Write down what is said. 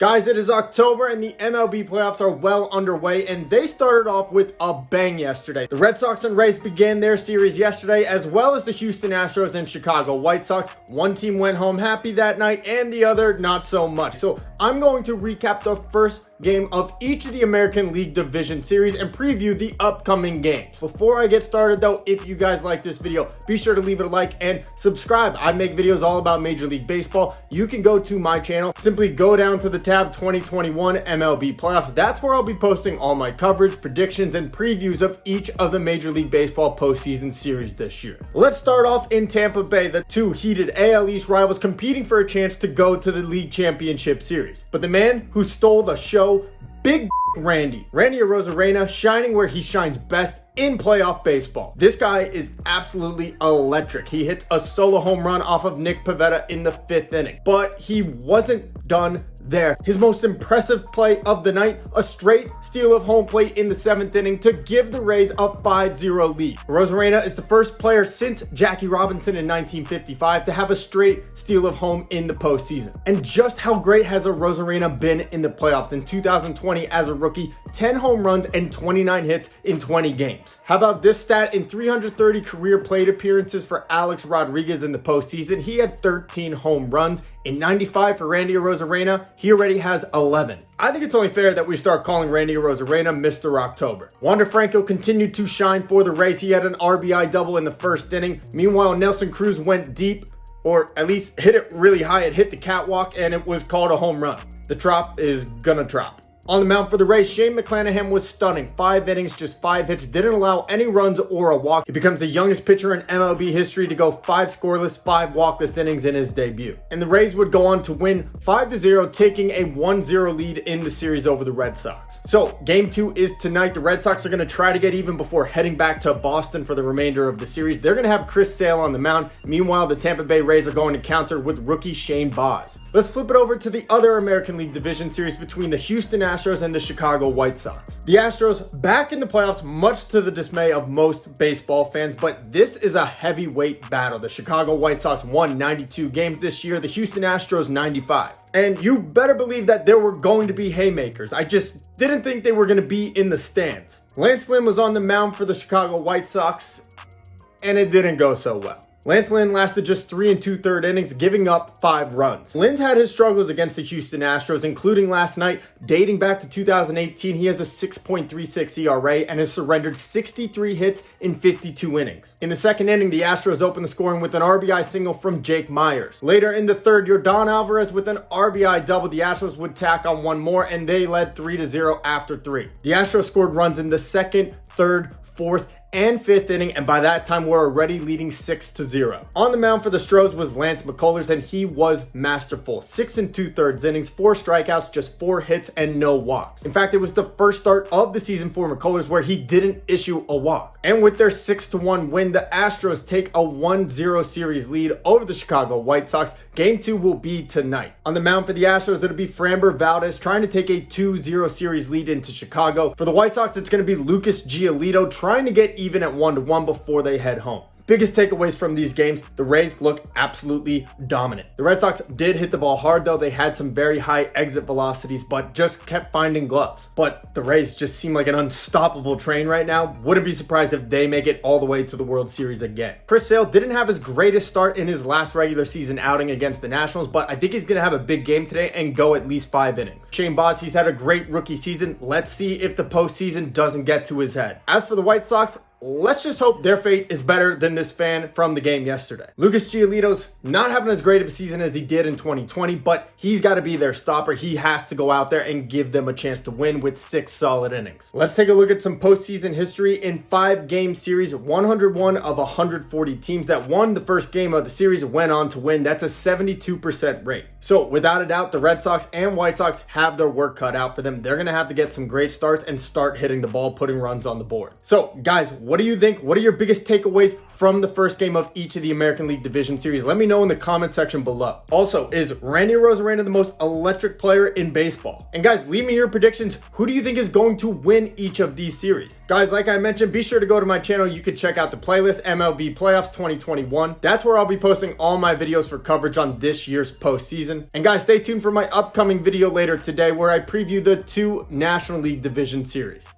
Guys, it is October and the MLB playoffs are well underway, and they started off with a bang yesterday. The Red Sox and Rays began their series yesterday, as well as the Houston Astros and Chicago White Sox. One team went home happy that night and the other not so much. So I'm going to recap the first game of each of the American League Division Series and preview the upcoming games. Before I get started though, if you guys like this video, be sure to leave it a like and subscribe. I make videos all about Major League Baseball. You can go to my channel, simply go down to the tab 2021 MLB Playoffs. That's where I'll be posting all my coverage, predictions, and previews of each of the Major League Baseball postseason series this year. Let's start off in Tampa Bay, the two heated AL East rivals competing for a chance to go to the League Championship Series. But the man who stole the show, Big Randy Arozarena, shining where he shines best in playoff baseball. This guy is absolutely electric. He hits a solo home run off of Nick Pivetta in the 5th inning, but he wasn't done there. His most impressive play of the night, a straight steal of home plate in the 7th inning to give the Rays a 5-0 lead. Arozarena is the first player since Jackie Robinson in 1955 to have a straight steal of home in the postseason. And just how great has Arozarena been in the playoffs? In 2020 as a rookie, 10 home runs and 29 hits in 20 games. How about this stat? In 330 career plate appearances for Alex Rodriguez in the postseason, he had 13 home runs. In 95 for Randy Arozarena, he already has 11. I think it's only fair that we start calling Randy Arozarena Mr. October. Wander Franco continued to shine for the Rays. He had an RBI double in the 1st inning. Meanwhile, Nelson Cruz went deep, or at least hit it really high. It hit the catwalk and it was called a home run. The trop is gonna trop. On the mound for the Rays, Shane McClanahan was stunning. 5 innings, just 5 hits, didn't allow any runs or a walk. He becomes the youngest pitcher in MLB history to go 5 scoreless, 5 walkless innings in his debut. And the Rays would go on to win 5-0, taking a 1-0 lead in the series over the Red Sox. So, game 2 is tonight. The Red Sox are going to try to get even before heading back to Boston for the remainder of the series. They're going to have Chris Sale on the mound. Meanwhile, the Tampa Bay Rays are going to counter with rookie Shane Baz. Let's flip it over to the other American League Division Series between the Houston Astros and the Chicago White Sox. The Astros back in the playoffs, much to the dismay of most baseball fans, but this is a heavyweight battle. The Chicago White Sox won 92 games this year, the Houston Astros 95. And you better believe that there were going to be haymakers. I just didn't think they were going to be in the stands. Lance Lynn was on the mound for the Chicago White Sox, and it didn't go so well. Lance Lynn lasted just 3 2/3 innings, giving up 5 runs. Lynn's had his struggles against the Houston Astros, including last night. Dating back to 2018, he has a 6.36 ERA and has surrendered 63 hits in 52 innings. In the 2nd inning, the Astros opened the scoring with an RBI single from Jake Myers. Later in the 3rd, Yordan Alvarez with an RBI double. The Astros would tack on one more, and they led 3-0 after 3. The Astros scored runs in the 2nd, 3rd, 4th, and 5th inning, and by that time we're already leading 6-0. On the mound for the Stros was Lance McCullers, and he was masterful. 6 2/3 innings, 4 strikeouts, just 4 hits, and no walks. In fact, it was the first start of the season for McCullers where he didn't issue a walk. And with their 6-1 win, the Astros take a 1-0 series lead over the Chicago White Sox. Game 2 will be tonight. On the mound for the Astros, it'll be Framber Valdez trying to take a 2-0 series lead into Chicago. For the White Sox, it's going to be Lucas Giolito trying to get even at 1-1 before they head home. Biggest takeaways from these games, the Rays look absolutely dominant. The Red Sox did hit the ball hard though. They had some very high exit velocities, but just kept finding gloves. But the Rays just seem like an unstoppable train right now. Wouldn't be surprised if they make it all the way to the World Series again. Chris Sale didn't have his greatest start in his last regular season outing against the Nationals, but I think he's going to have a big game today and go at least 5 innings. Shane Baz, he's had a great rookie season. Let's see if the postseason doesn't get to his head. As for the White Sox, let's just hope their fate is better than this fan from the game yesterday. Lucas Giolito's not having as great of a season as he did in 2020, but he's got to be their stopper. He has to go out there and give them a chance to win with 6 solid innings. Let's take a look at some postseason history. In 5-game series, 101 of 140 teams that won the first game of the series went on to win. That's a 72% rate. So without a doubt, the Red Sox and White Sox have their work cut out for them. They're going to have to get some great starts and start hitting the ball, putting runs on the board. So guys, what do you think? What are your biggest takeaways from the first game of each of the American League Division Series? Let me know in the comment section below. Also, is Randy Arozarena the most electric player in baseball? And guys, leave me your predictions. Who do you think is going to win each of these series? Guys, like I mentioned, be sure to go to my channel. You can check out the playlist, MLB Playoffs 2021. That's where I'll be posting all my videos for coverage on this year's postseason. And guys, stay tuned for my upcoming video later today where I preview the 2 National League Division Series.